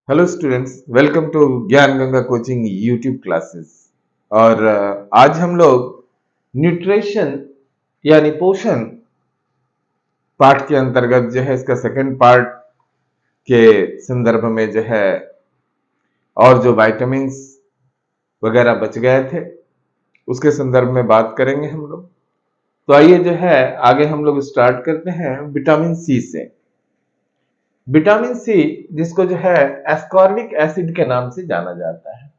Hello students, welcome to ज्ञान Ganga coaching YouTube classes. और आज हम लोग न्यूट्रिशन यानी पोषण पाठ के अंतर्गत जो है इसका सेकंड पार्ट के संदर्भ में जो है और जो विटामिन्स वगैरह बच गए थे उसके संदर्भ में बात करेंगे हम लोग। तो आइए जो है आगे हम लोग स्टार्ट करते हैं विटामिन सी से। विटामिन सी जिसको जो है एस्कॉर्बिक एसिड के नाम से जाना जाता है।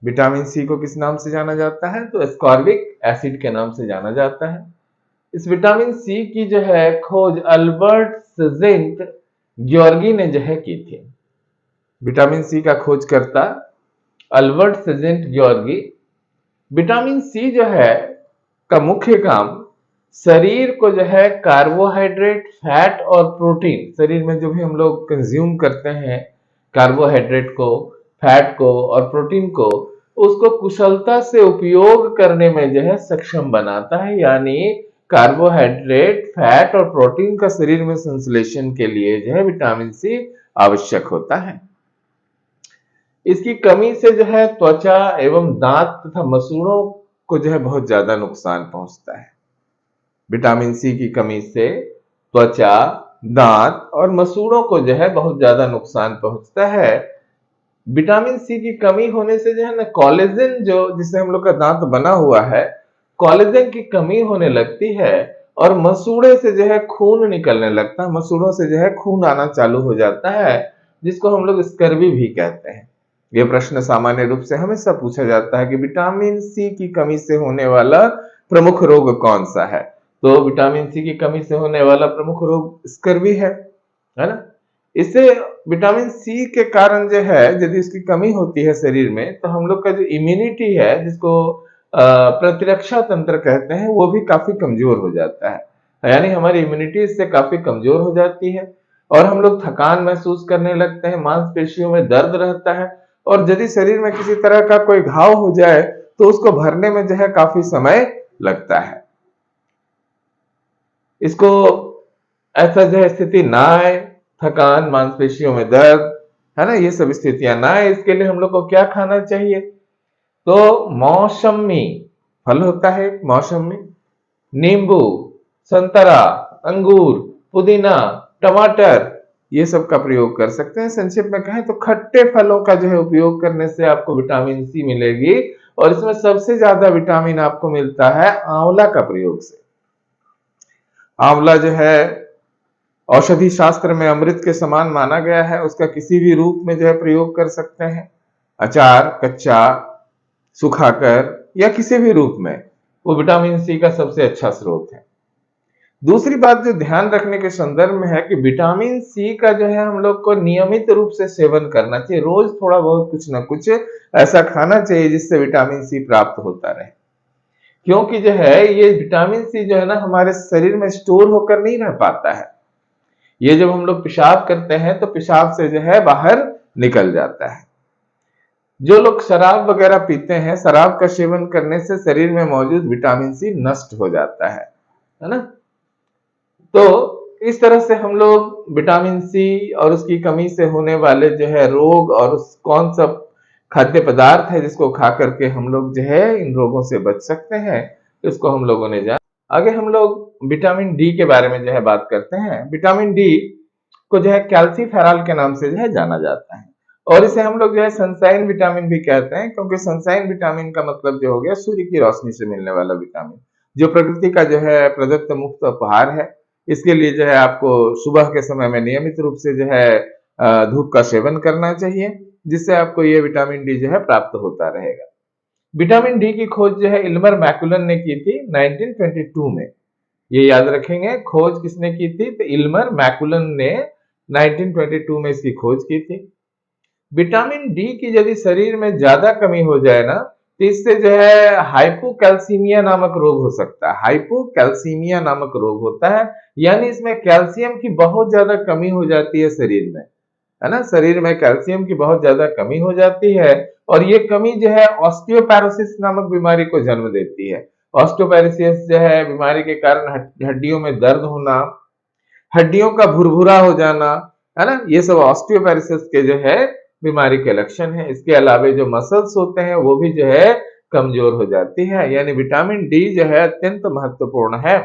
विटामिन सी को किस नाम से जाना जाता है? तो एस्कॉर्बिक एसिड के नाम से जाना जाता है। इस विटामिन सी की जो है खोज अल्बर्ट सेजेंट ग्योर्गी ने जो है की थी। विटामिन सी का खोजकर्ता अल्बर्ट सेजेंट ग्योर्गी। विटामिन सी जो है का मुख्य काम शरीर को जो है कार्बोहाइड्रेट, फैट और प्रोटीन, शरीर में जो भी हम लोग कंज्यूम करते हैं कार्बोहाइड्रेट को, फैट को और प्रोटीन को, उसको कुशलता से उपयोग करने में जो है सक्षम बनाता है। यानी कार्बोहाइड्रेट, फैट और प्रोटीन का शरीर में संश्लेषण के लिए जो है विटामिन सी आवश्यक होता है। इसकी कमी से जो है त्वचा एवं दांत तथा मसूड़ों को जो है बहुत ज्यादा नुकसान पहुंचता है। विटामिन सी की कमी से त्वचा, दांत और मसूड़ों को जो है बहुत ज्यादा नुकसान पहुंचता है। विटामिन सी की कमी होने से जो है ना कोलेजन, जो जिससे हम लोग का दांत बना हुआ है, कोलेजन की कमी होने लगती है और मसूड़े से जो है खून निकलने लगता है, मसूड़ों से जो है खून आना चालू हो जाता है, जिसको हम लोग स्कर्वी भी कहते हैं। यह प्रश्न सामान्य रूप से हमेशा पूछा जाता है कि विटामिन सी की कमी से होने वाला प्रमुख रोग कौन सा है? तो विटामिन सी की कमी से होने वाला प्रमुख रोग स्कर्वी है ना। इससे विटामिन सी के कारण जो है यदि इसकी कमी होती है शरीर में, तो हम लोग का जो इम्यूनिटी है, जिसको प्रतिरक्षा तंत्र कहते हैं, वो भी काफी कमजोर हो जाता है। यानी हमारी इम्यूनिटी इससे काफी कमजोर हो जाती है और हम लोग थकान महसूस करने लगते हैं, मांसपेशियों में दर्द रहता है और यदि शरीर में किसी तरह का कोई घाव हो जाए तो उसको भरने में जो है काफी समय लगता है। इसको ऐसा जो है स्थिति ना आए, थकान, मांसपेशियों में दर्द, है ना, ये सब स्थितियां ना आए, इसके लिए हम लोग को क्या खाना चाहिए? तो मौसमी फल होता है, मौसमी, नींबू, संतरा, अंगूर, पुदीना, टमाटर, ये सब का प्रयोग कर सकते हैं। संक्षेप में कहें तो खट्टे फलों का जो है उपयोग करने से आपको विटामिन सी मिलेगी और इसमें सबसे ज्यादा विटामिन आपको मिलता है आंवला का प्रयोग से। आंवला जो है औषधि शास्त्र में अमृत के समान माना गया है। उसका किसी भी रूप में जो है प्रयोग कर सकते हैं, अचार, कच्चा, सुखाकर या किसी भी रूप में, वो विटामिन सी का सबसे अच्छा स्रोत है। दूसरी बात जो ध्यान रखने के संदर्भ में है कि विटामिन सी का जो है हम लोग को नियमित रूप से सेवन करना चाहिए। रोज थोड़ा बहुत कुछ ना कुछ ऐसा खाना चाहिए जिससे विटामिन सी प्राप्त होता रहे, क्योंकि जो है ये विटामिन सी जो है ना हमारे शरीर में स्टोर होकर नहीं रह पाता है। ये जब हम लोग पेशाब करते हैं तो पेशाब से जो है बाहर निकल जाता है। जो लोग शराब वगैरह पीते हैं, शराब का सेवन करने से शरीर में मौजूद विटामिन सी नष्ट हो जाता है ना। तो इस तरह से हम लोग विटामिन सी और उसकी कमी से होने वाले जो है रोग और उस कौन सा खाद्य पदार्थ है जिसको खा करके हम लोग जो है इन रोगों से बच सकते हैं, इसको हम लोगों ने जाना। आगे हम लोग विटामिन डी के बारे में जो है बात करते हैं। विटामिन डी को जो है कैल्सीफेरॉल के नाम से जो है जाना जाता है और इसे हम लोग जो है सनशाइन विटामिन भी कहते हैं, क्योंकि सनशाइन विटामिन का मतलब जो हो गया सूर्य की रोशनी से मिलने वाला विटामिन, जो प्रकृति का जो है प्रदत्त मुफ्त उपहार है। इसके लिए जो है आपको सुबह के समय में नियमित रूप से जो है धूप का सेवन करना चाहिए, जिससे आपको ये विटामिन डी जो है प्राप्त होता रहेगा। विटामिन डी की खोज जो है इल्मर मैकुलन ने की थी 1922 में। ये याद रखेंगे, खोज किसने की थी? तो इल्मर मैकुलन ने 1922 में इसकी खोज की थी। विटामिन डी की यदि शरीर में ज्यादा कमी हो जाए ना, तो इससे जो है हाइपोकैल्सीमिया नामक रोग हो सकता है। हाइपोकैल्सीमिया नामक रोग होता है, यानी इसमें कैल्शियम की बहुत ज्यादा कमी हो जाती है शरीर में, है ना। शरीर में कैल्शियम की बहुत ज्यादा कमी हो जाती है और ये कमी जो है ऑस्टियोपेरोसिस नामक बीमारी को जन्म देती है। ऑस्टियोपेरोसिस जो है बीमारी के कारण हड्डियों में दर्द होना, हड्डियों का भुरभुरा हो जाना, है ना, ये सब ऑस्टियोपेरोसिस के जो है बीमारी के लक्षण है। इसके अलावा जो मसल्स होते हैं वो भी जो है कमजोर हो जाती है। यानी विटामिन डी जो है अत्यंत महत्वपूर्ण है।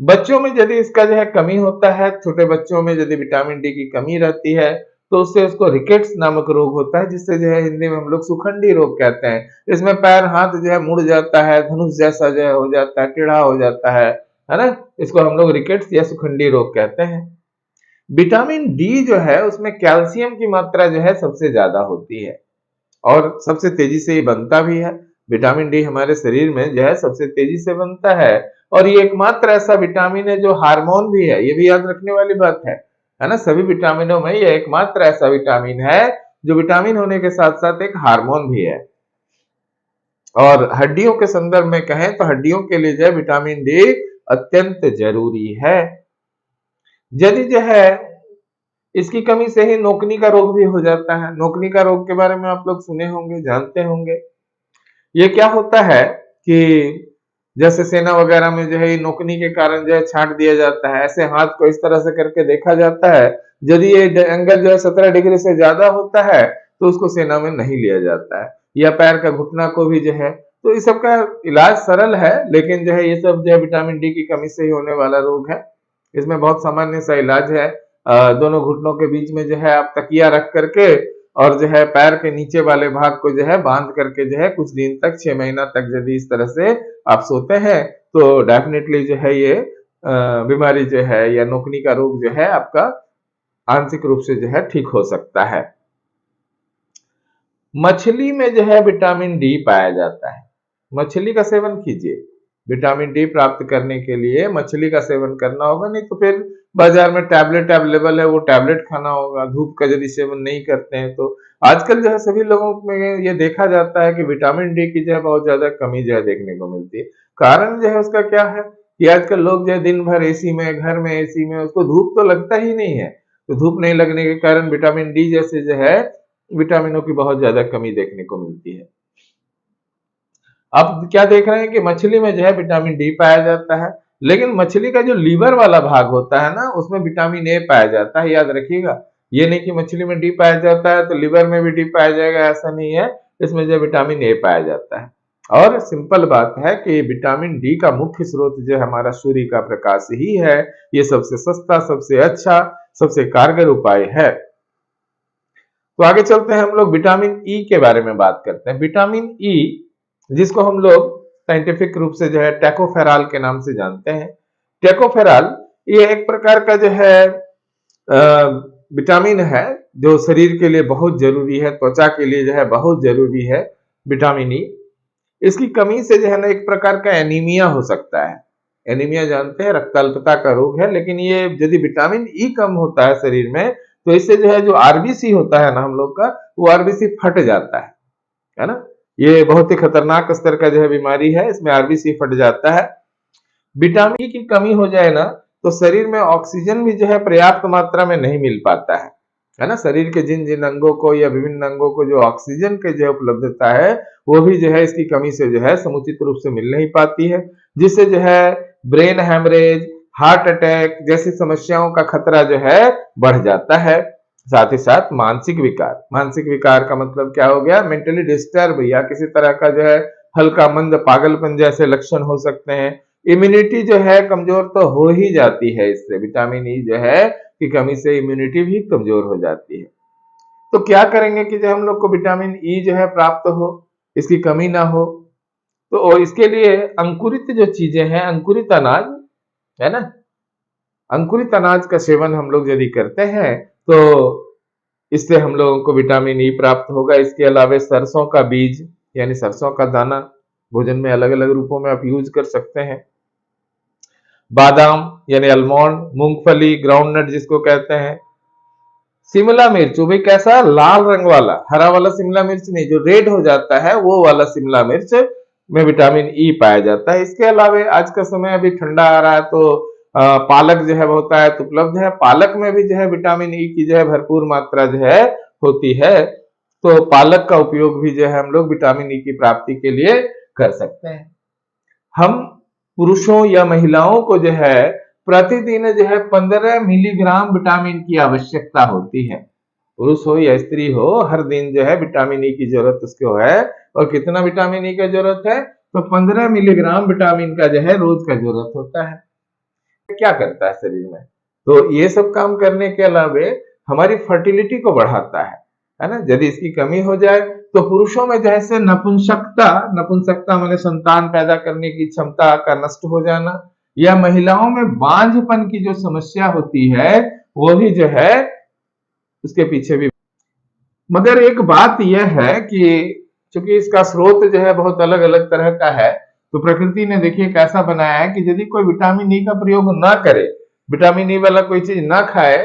बच्चों में यदि इसका जो है कमी होता है, छोटे बच्चों में यदि विटामिन डी की कमी रहती है तो उससे उसको रिकेट्स नामक रोग होता है, जिससे जो है हिंदी में हम लोग सुखंडी रोग कहते हैं। इसमें पैर हाथ जो है मुड़ जाता है, धनुष जैसा जो है हो जाता है, टेढ़ा हो जाता है ना। इसको हम लोग रिकेट्स या सुखंडी रोग कहते हैं। विटामिन डी जो है उसमें कैल्शियम की मात्रा जो है सबसे ज्यादा होती है और सबसे तेजी से ये बनता भी है। विटामिन डी हमारे शरीर में जो है सबसे तेजी से बनता है और ये एकमात्र ऐसा विटामिन है जो हार्मोन भी है। ये भी याद रखने वाली बात है ना। सभी विटामिनों में ये एकमात्र ऐसा विटामिन है जो विटामिन होने के साथ साथ एक हार्मोन भी है। और हड्डियों के संदर्भ में कहें तो हड्डियों के लिए जो है विटामिन डी अत्यंत जरूरी है। यदि जो है इसकी कमी से ही नोकनी का रोग भी हो जाता है। नोकनी का रोग के बारे में आप लोग सुने होंगे, जानते होंगे। ये क्या होता है कि जैसे सेना वगैरह में जो है ये नोकनी के कारण जो है छांट दिया जाता है, ऐसे हाथ को इस तरह से करके देखा जाता है। यदि ये एंगल जो है 17 डिग्री से ज्यादा होता है तो उसको सेना में नहीं लिया जाता है। या पैर का घुटना को भी जो है, तो इस सब का इलाज सरल है, लेकिन जो है ये सब जो है विटामिन डी की कमी से ही होने वाला रोग है। इसमें बहुत सामान्य सा इलाज है। दोनों घुटनों के बीच में जो है आप तकिया रख करके और जो है पैर के नीचे वाले भाग को जो है बांध करके जो है कुछ दिन तक 6 महीना तक यदि इस तरह से आप सोते हैं तो डेफिनेटली जो है ये बीमारी जो है या नोकनी का रोग जो है आपका आंशिक रूप से जो है ठीक हो सकता है। मछली में जो है विटामिन डी पाया जाता है। मछली का सेवन कीजिए। विटामिन डी प्राप्त करने के लिए मछली का सेवन करना होगा, नहीं तो फिर बाजार में टैबलेट अवेलेबल है, वो टैबलेट खाना होगा। धूप का यदि सेवन नहीं करते हैं तो आजकल जो है सभी लोगों में ये देखा जाता है कि विटामिन डी की जो है बहुत ज्यादा कमी जो है देखने को मिलती है। कारण जो है उसका क्या है कि आजकल लोग जो है दिन भर एसी में, घर में एसी में, उसको धूप तो लगता ही नहीं है। तो धूप नहीं लगने के कारण विटामिन डी जैसे जो है विटामिनों की बहुत ज्यादा कमी देखने को मिलती है। अब क्या देख रहे हैं कि मछली में जो है विटामिन डी पाया जाता है, लेकिन मछली का जो लीवर वाला भाग होता है ना उसमें विटामिन ए पाया जाता है। याद रखिएगा, ये नहीं कि मछली में डी पाया जाता है तो लीवर में भी डी पाया जाएगा, ऐसा नहीं है। इसमें जो विटामिन ए पाया जाता है। और सिंपल बात है कि विटामिन डी का मुख्य स्रोत जो हमारा सूर्य का प्रकाश ही है। ये सबसे सस्ता, सबसे अच्छा, सबसे कारगर उपाय है। तो आगे चलते हैं, हम लोग विटामिन ई के बारे में बात करते हैं। विटामिन ई जिसको हम लोग साइंटिफिक रूप से जो है टेकोफेराल के नाम से जानते हैं। टेकोफेराल ये एक प्रकार का जो है विटामिन है जो शरीर के लिए बहुत जरूरी है, त्वचा के लिए जो है बहुत जरूरी है विटामिन ई। इसकी कमी से जो है ना एक प्रकार का एनीमिया हो सकता है। एनीमिया जानते हैं, रक्त अल्पता का रोग है। लेकिन ये यदि विटामिन ई कम होता है शरीर में तो इससे जो है जो आरबीसी होता है ना हम लोग का, वो आरबीसी फट जाता है ना। ये बहुत ही खतरनाक स्तर का जो है बीमारी है, इसमें आरबीसी फट जाता है। विटामिन ई की कमी हो जाए ना तो शरीर में ऑक्सीजन भी जो है पर्याप्त मात्रा में नहीं मिल पाता है ना। शरीर के जिन जिन अंगों को या विभिन्न अंगों को जो ऑक्सीजन की जो है उपलब्धता है वो भी जो है इसकी कमी से जो है समुचित रूप से मिल नहीं पाती है, जिससे जो है ब्रेन हैमरेज, हार्ट अटैक जैसी समस्याओं का खतरा जो है बढ़ जाता है। साथ ही साथ मानसिक विकार। मानसिक विकार का मतलब क्या हो गया? मेंटली डिस्टर्ब या किसी तरह का जो है हल्का मंद पागलपन जैसे लक्षण हो सकते हैं। इम्यूनिटी जो है कमजोर तो हो ही जाती है, इससे विटामिन ई जो है की कमी से इम्यूनिटी भी कमजोर हो जाती है। तो क्या करेंगे कि जो हम लोग को विटामिन ई जो है प्राप्त हो, इसकी कमी ना हो? तो इसके लिए अंकुरित जो चीजें हैं, अंकुरित अनाज है ना, अंकुरित अनाज का सेवन हम लोग यदि करते हैं तो इससे हम लोगों को विटामिन ई प्राप्त होगा। इसके अलावा सरसों का बीज यानी सरसों का दाना भोजन में अलग अलग रूपों में आप यूज कर सकते हैं। बादाम यानी आलमंड, मूंगफली, ग्राउंडनट जिसको कहते हैं। शिमला मिर्च, वो भी कैसा? लाल रंग वाला, हरा वाला शिमला मिर्च नहीं, जो रेड हो जाता है वो वाला शिमला मिर्च में विटामिन ई पाया जाता है। इसके अलावा आज का समय अभी ठंडा आ रहा है तो पालक जो है होता है तो उपलब्ध है। पालक में भी जो है विटामिन ई की जो है भरपूर मात्रा जो है होती है। तो पालक का उपयोग भी जो है हम लोग विटामिन ई की प्राप्ति के लिए कर सकते हैं। हम पुरुषों या महिलाओं को जो है प्रतिदिन जो है 15 मिलीग्राम विटामिन की आवश्यकता होती है। पुरुष हो या स्त्री हो, हर दिन जो है विटामिन ई की जरूरत उसको है। और कितना विटामिन ई का जरूरत है? तो 15 मिलीग्राम विटामिन का जो है रोज का जरूरत होता है। क्या करता है शरीर में? तो ये सब काम करने के अलावे हमारी फर्टिलिटी को बढ़ाता है ना। यदि इसकी कमी हो जाए तो पुरुषों में जैसे नपुंसकता, नपुंसकता माने संतान पैदा करने की क्षमता का नष्ट हो जाना, या महिलाओं में बांझपन की जो समस्या होती है वो भी जो है उसके पीछे भी। मगर एक बात यह है कि चूंकि इसका स्रोत जो है बहुत अलग अलग तरह का है, तो प्रकृति ने देखिए कैसा बनाया है कि यदि कोई विटामिन ई का प्रयोग ना करे, विटामिन ई वाला कोई चीज ना खाए,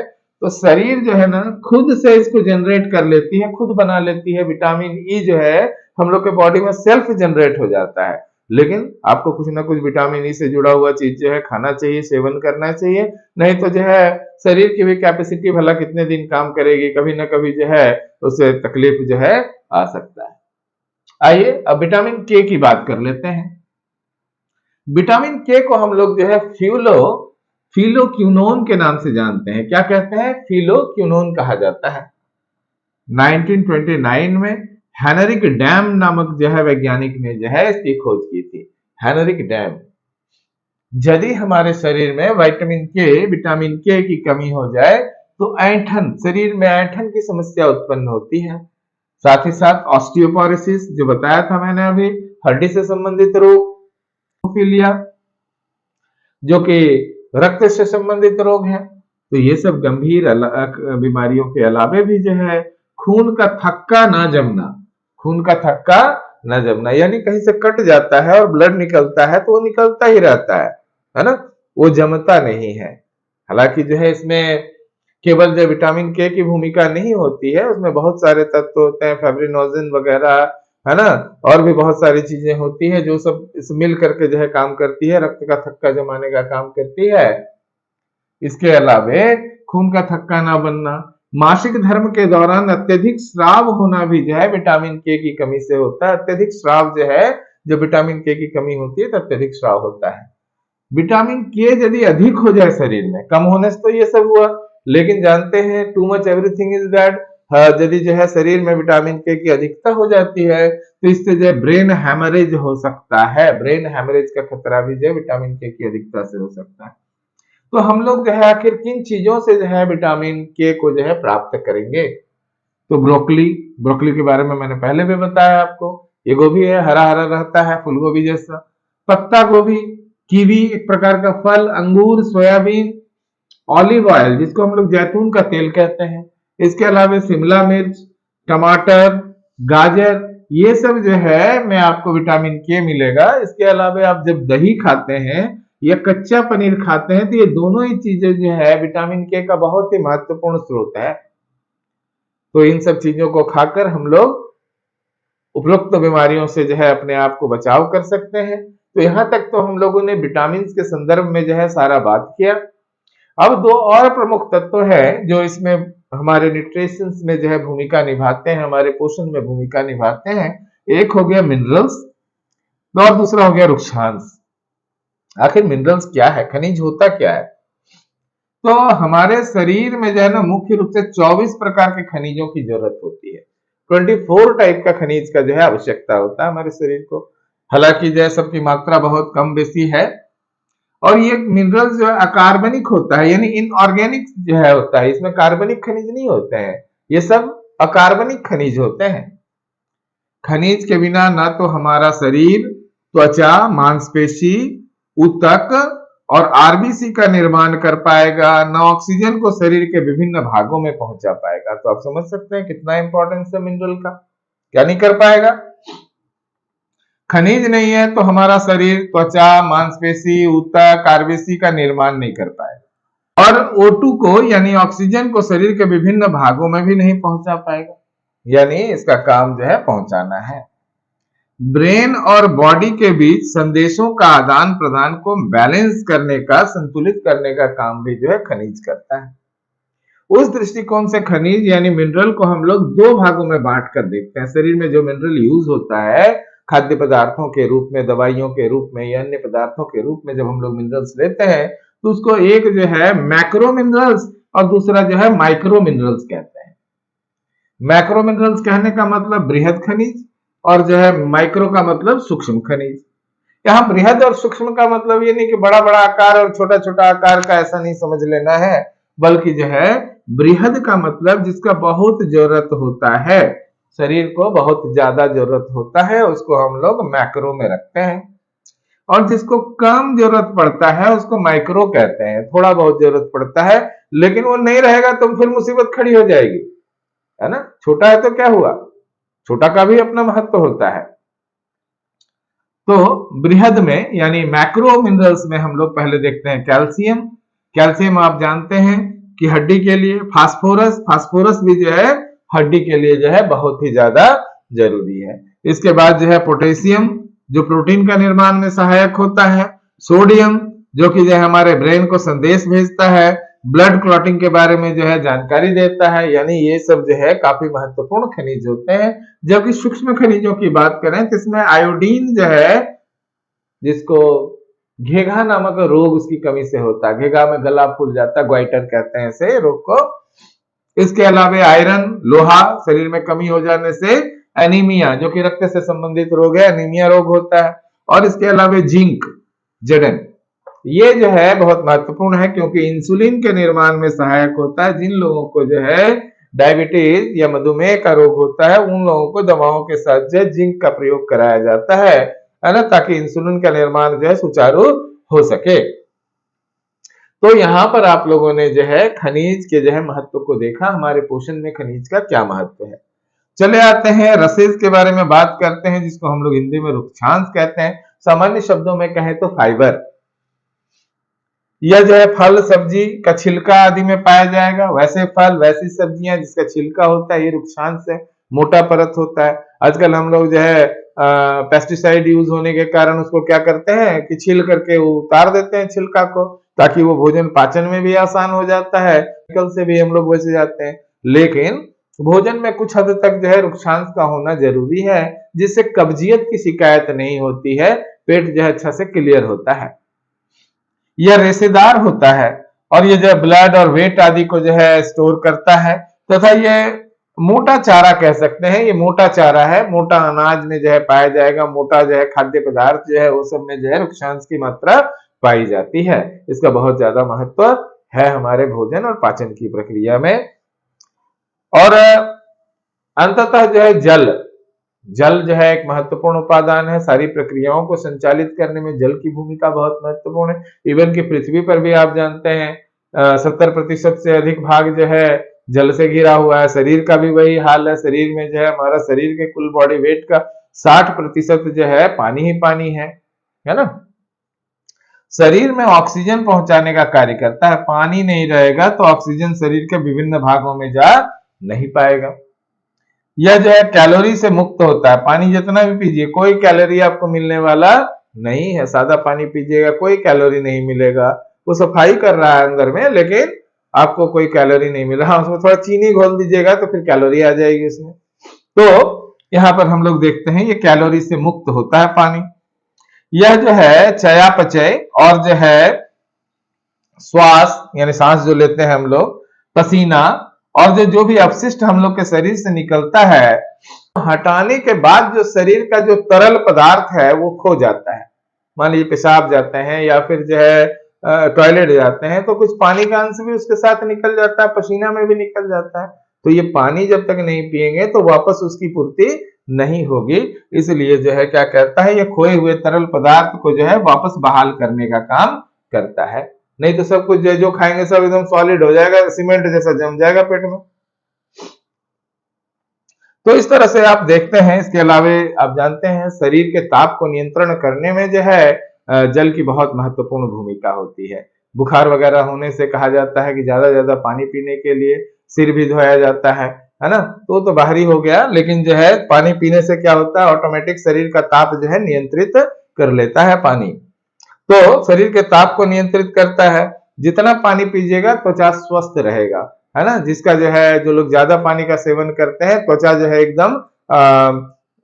तो शरीर जो है ना खुद से इसको जनरेट कर लेती है, खुद बना लेती है। विटामिन ई जो है हम लोग के बॉडी में सेल्फ जनरेट हो जाता है। लेकिन आपको कुछ ना कुछ विटामिन ई से जुड़ा हुआ चीज जो है खाना चाहिए, सेवन करना चाहिए, नहीं तो जो है शरीर की भी कैपेसिटी भला कितने दिन काम करेगी, कभी ना कभी जो है उसे तकलीफ जो है आ सकता है। आइए अब विटामिन के की बात कर लेते हैं। विटामिन के को हम लोग जो है फिलोक्विनोन के नाम से जानते हैं। क्या कहते हैं? फिलोक्विनोन कहा जाता है। 1929 में हेनरिक डैम नामक जो है वैज्ञानिक ने जो है इसकी खोज की थी। Henrik Dam. यदि हमारे शरीर में विटामिन के की कमी हो जाए तो ऐंठन, शरीर में ऐंठन की समस्या उत्पन्न होती है। साथ ही साथ ऑस्टियोपोरोसिस जो बताया था मैंने अभी, हड्डी से संबंधित रोग, हेमोफीलिया जो कि रक्त से संबंधित रोग है। तो ये सब गंभीर बीमारियों के अलावे भी जो है खून का थक्का ना जमना, खून का थक्का न जमना, यानी कहीं से कट जाता है और ब्लड निकलता है तो वो निकलता ही रहता है ना, वो जमता नहीं है। हालांकि जो है इसमें केवल जो विटामिन के की भूमिका नहीं होती है, उसमें बहुत सारे तत्व होते हैं, फाइब्रिनोजन वगैरह, है ना, और भी बहुत सारी चीजें होती है जो सब इस मिल करके जो है काम करती है, रक्त का थक्का जमाने का काम करती है। इसके अलावे खून का थक्का ना बनना, मासिक धर्म के दौरान अत्यधिक स्राव होना भी जो है विटामिन के की कमी से होता है। अत्यधिक स्राव जो है, जब विटामिन के की कमी होती है तो अत्यधिक स्राव होता है। विटामिन के यदि अधिक हो जाए शरीर में, कम होने से तो ये सब हुआ, लेकिन जानते हैं too much everything is bad. यदि जो है शरीर में विटामिन के की अधिकता हो जाती है तो इससे जो है ब्रेन हैमरेज हो सकता है। ब्रेन हैमरेज का खतरा भी जो है विटामिन के की अधिकता से हो सकता है। तो हम लोग जो है आखिर किन चीजों से जो है विटामिन के को जो है प्राप्त करेंगे? तो ब्रोकली, ब्रोकली के बारे में मैंने पहले भी बताया आपको। ये गोभी है, हरा हरा रहता है, फूल गोभी जैसा। पत्ता गोभी, कीवी एक प्रकार का फल, अंगूर, सोयाबीन, ऑलिव ऑयल जिसको हम लोग जैतून का तेल कहते हैं, इसके अलावा शिमला मिर्च, टमाटर, गाजर, ये सब जो है में आपको विटामिन के मिलेगा। इसके अलावा आप जब दही खाते हैं या कच्चा पनीर खाते हैं तो ये दोनों ही चीजें जो है विटामिन के का बहुत ही महत्वपूर्ण स्रोत है। तो इन सब चीजों को खाकर हम लोग उपरोक्त बीमारियों से जो है अपने आप को बचाव कर सकते हैं। तो यहां तक तो हम लोगों ने विटामिन के संदर्भ में जो है सारा बात किया। अब दो और प्रमुख तत्व है जो इसमें हमारे न्यूट्रिशन में जो है भूमिका निभाते हैं, हमारे पोषण में भूमिका निभाते हैं। एक हो गया मिनरल्स और दूसरा हो गया रुक्षांश। आखिर मिनरल्स क्या है, खनिज होता क्या है? तो हमारे शरीर में जो है ना मुख्य रूप से 24 प्रकार के खनिजों की जरूरत होती है। 24 टाइप का खनिज का जो है आवश्यकता होता है हमारे शरीर को। हालांकि जो है सबकी मात्रा बहुत कम बेसी है। और ये मिनरल्स जो है अकार्बनिक होता है, यानी इनऑर्गेनिक जो है होता है, इसमें कार्बनिक खनिज नहीं होते हैं, ये सब अकार्बनिक खनिज होते हैं। खनिज के बिना ना तो हमारा शरीर त्वचा, मांसपेशी, ऊतक और आरबीसी का निर्माण कर पाएगा, न ऑक्सीजन को शरीर के विभिन्न भागों में पहुंचा पाएगा। तो आप समझ सकते हैं कितना इंपॉर्टेंस है मिनरल का। क्या नहीं कर पाएगा? खनिज नहीं है तो हमारा शरीर त्वचा, मांसपेशी, ऊतक, आरबीसी का निर्माण नहीं कर पाएगा और O2 को यानी ऑक्सीजन को शरीर के विभिन्न भागों में भी नहीं पहुंचा पाएगा। यानी इसका काम जो है पहुंचाना है। ब्रेन और बॉडी के बीच संदेशों का आदान प्रदान को बैलेंस करने का, संतुलित करने का काम भी जो है खनिज करता है। उस दृष्टिकोण से खनिज यानी मिनरल को हम लोग दो भागों में बांट कर देखते हैं। शरीर में जो मिनरल यूज होता है खाद्य पदार्थों के रूप में, दवाइयों के रूप में या अन्य पदार्थों के रूप में, जब हम लोग मिनरल्स लेते हैं तो उसको एक जो है मैक्रो मिनरल्स और दूसरा जो है माइक्रो मिनरल्स कहते हैं। मैक्रो मिनरल्स कहने का मतलब बृहद खनिज, और जो है माइक्रो का मतलब सूक्ष्म खनिज। यहाँ बृहद और सूक्ष्म का मतलब ये नहीं कि बड़ा बड़ा आकार और छोटा छोटा आकार का, ऐसा नहीं समझ लेना है, बल्कि जो है बृहद का मतलब जिसका बहुत जरूरत होता है, शरीर को बहुत ज्यादा जरूरत होता है, उसको हम लोग मैक्रो में रखते हैं। और जिसको कम जरूरत पड़ता है उसको माइक्रो कहते हैं। थोड़ा बहुत जरूरत पड़ता है, लेकिन वो नहीं रहेगा तो फिर मुसीबत खड़ी हो जाएगी, है ना। छोटा है तो क्या हुआ, छोटा का भी अपना महत्व होता है। तो बृहद में यानी मैक्रो मिनरल्स में हम लोग पहले देखते हैं कैल्शियम। कैल्शियम आप जानते हैं कि हड्डी के लिए, फास्फोरस, फास्फोरस भी जो है हड्डी के लिए जो है बहुत ही ज्यादा जरूरी है। इसके बाद जो है पोटेशियम, जो प्रोटीन का निर्माण में सहायक होता है। सोडियम, जो कि जो है हमारे ब्रेन को संदेश भेजता है, ब्लड क्लॉटिंग के बारे में जो है जानकारी देता है। यानी ये सब जो है काफी महत्वपूर्ण खनिज होते हैं। जबकि सूक्ष्म खनिजों की बात करें तो इसमें आयोडीन जो है, जिसको घेघा नामक रोग उसकी कमी से होता है, घेघा में गला फूल जाता है, ग्वाइटर कहते हैं इसे रोग को। इसके अलावा आयरन, लोहा शरीर में कमी हो जाने से एनीमिया, जो कि रक्त से संबंधित रोग है, एनीमिया रोग होता है। और इसके अलावा जिंक, जड़न, ये जो है बहुत महत्वपूर्ण है क्योंकि इंसुलिन के निर्माण में सहायक होता है। जिन लोगों को जो है डायबिटीज या मधुमेह का रोग होता है, उन लोगों को दवाओं के साथ जो जिंक का प्रयोग कराया जाता है ना, ताकि इंसुलिन का निर्माण जो है सुचारू हो सके। तो यहाँ पर आप लोगों ने जो है खनिज के जो है महत्व को देखा, हमारे पोषण में खनिज का क्या महत्व है। चले आते हैं रसेज के बारे में बात करते हैं, जिसको हम लोग हिंदी में रुक्षांश कहते हैं। सामान्य शब्दों में कहें तो फाइबर। यह जो है फल सब्जी का छिलका आदि में पाया जाएगा। वैसे फल वैसी सब्जियां जिसका छिलका होता है, ये रुक्षांश है, मोटा परत होता है। आजकल हम लोग जो है पेस्टिसाइड यूज होने के कारण उसको क्या करते हैं कि छील करके उतार देते हैं छिलका को, ताकि वो भोजन पाचन में भी आसान हो जाता है, कल से भी हम लोग बच जाते हैं। लेकिन भोजन में कुछ हद तक जो है रुक्षांश का होना जरूरी है, जिससे कब्जियत की शिकायत नहीं होती है, पेट जो है अच्छा से क्लियर होता है। यह रेशेदार होता है और ये जो है ब्लड और वेट आदि को जो है स्टोर करता है, तथा ये मोटा चारा कह सकते हैं। ये मोटा चारा है, मोटा अनाज में जो है पाया जाएगा, मोटा जो है खाद्य पदार्थ जो है वो सब में जो है रुक्षांश की मात्रा पाई जाती है। इसका बहुत ज्यादा महत्व है हमारे भोजन और पाचन की प्रक्रिया में। और अंततः जो है जल जो है एक महत्वपूर्ण उपादान है। सारी प्रक्रियाओं को संचालित करने में जल की भूमिका बहुत महत्वपूर्ण है। इवन कि पृथ्वी पर भी आप जानते हैं 70% से अधिक भाग जो है जल से घिरा हुआ है। शरीर का भी वही हाल है। शरीर में जो है हमारा शरीर के कुल बॉडी वेट का 60% जो है पानी ही पानी है ना। शरीर में ऑक्सीजन पहुंचाने का कार्य करता है। पानी नहीं रहेगा तो ऑक्सीजन शरीर के विभिन्न भागों में जा नहीं पाएगा। यह जो है कैलोरी से मुक्त होता है। पानी जितना भी पीजिए, कोई कैलोरी आपको मिलने वाला नहीं है। सादा पानी पीजिएगा, कोई कैलोरी नहीं मिलेगा। वो सफाई कर रहा है अंदर में, लेकिन आपको कोई कैलोरी नहीं मिला। हाँ, उसमें थोड़ा चीनी घोल दीजिएगा तो फिर कैलोरी आ जाएगी उसमें। तो यहाँ पर हम लोग देखते हैं ये कैलोरी से मुक्त होता है पानी। यह जो है चयापचय और जो है श्वास यानी सांस जो लेते हैं हम लोग, पसीना और जो भी अपशिष्ट हम लोग के शरीर से निकलता है, हटाने के बाद जो शरीर का जो तरल पदार्थ है वो खो जाता है। मान लीजिए पेशाब जाते हैं या फिर जो है टॉयलेट जाते हैं, तो कुछ पानी का अंश भी उसके साथ निकल जाता है, पसीना में भी निकल जाता है। तो ये पानी जब तक नहीं पिएंगे तो वापस उसकी पूर्ति नहीं होगी। इसलिए जो है क्या करता है, ये खोए हुए तरल पदार्थ को जो है वापस बहाल करने का काम करता है। नहीं तो सब कुछ जो खाएंगे सब एकदम सॉलिड हो जाएगा, सीमेंट जैसा जम जाएगा पेट में। तो इस तरह से आप देखते हैं। इसके अलावा आप जानते हैं शरीर के ताप को नियंत्रण करने में जो है जल की बहुत महत्वपूर्ण भूमिका होती है। बुखार वगैरह होने से कहा जाता है कि ज्यादा पानी पीने के लिए। सिर भी धोया जाता है ना। तो बाहरी हो गया, लेकिन जो है पानी पीने से क्या होता है, ऑटोमेटिक शरीर का ताप जो है नियंत्रित कर लेता है पानी। तो शरीर के ताप को नियंत्रित करता है। जितना पानी पीजिएगा त्वचा स्वस्थ रहेगा, है ना। जिसका जो है, जो लोग ज्यादा पानी का सेवन करते हैं, त्वचा जो है एकदम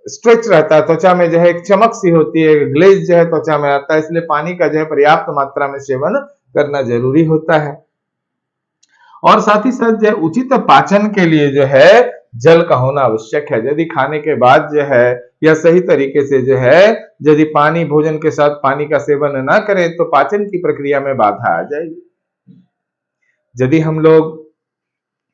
स्ट्रेच रहता है। त्वचा में जो है एक चमक सी होती है, ग्लेज जो है त्वचा में आता है। इसलिए पानी का जो है पर्याप्त मात्रा में सेवन करना जरूरी होता है। और साथ ही साथ जो है उचित पाचन के लिए जो है जल का होना आवश्यक है। यदि खाने के बाद जो है या सही तरीके से जो है यदि पानी भोजन के साथ पानी का सेवन ना करें तो पाचन की प्रक्रिया में बाधा आ जाएगी। यदि हम लोग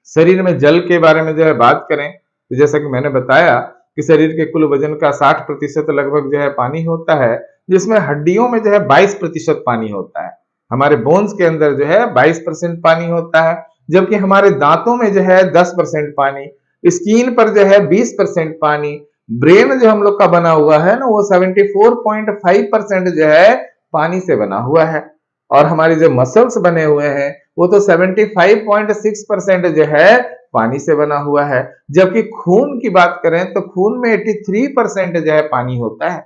शरीर में जल के बारे में जो है बात करें तो जैसा कि मैंने बताया कि शरीर के कुल वजन का 60% लगभग जो है पानी होता है, जिसमें हड्डियों में जो है 22% पानी होता है। हमारे बोन्स के अंदर जो है 22% पानी होता है, जबकि हमारे दांतों में जो है 10% पानी, स्किन पर जो है 20% पानी, ब्रेन जो हम लोग का बना हुआ है ना वो 74.5% जो है पानी से बना हुआ है। और हमारे जो मसल्स बने हुए हैं वो तो 75.6% जो है पानी से बना हुआ है। जबकि खून की बात करें तो खून में 83% जो है पानी होता है।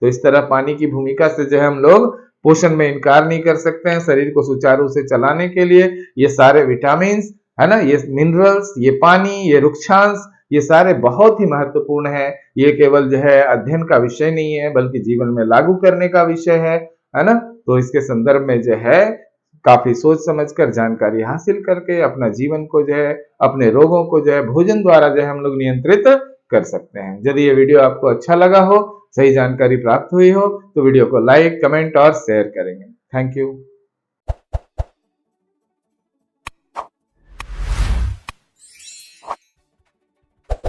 तो इस तरह पानी की भूमिका से जो है हम लोग पोषण में इनकार नहीं कर सकते हैं। शरीर को सुचारू से चलाने के लिए ये सारे विटामिन है ना, ये मिनरल्स, ये पानी, ये रुक्षांश, ये सारे बहुत ही महत्वपूर्ण है। ये केवल जो है अध्ययन का विषय नहीं है बल्कि जीवन में लागू करने का विषय है ना। तो इसके संदर्भ में जो है काफी सोच समझकर जानकारी हासिल करके अपना जीवन को जो है अपने रोगों को जो है भोजन द्वारा जो है हम लोग नियंत्रित कर सकते हैं। यदि ये वीडियो आपको अच्छा लगा हो, सही जानकारी प्राप्त हुई हो तो वीडियो को लाइक, कमेंट और शेयर करेंगे। Thank you.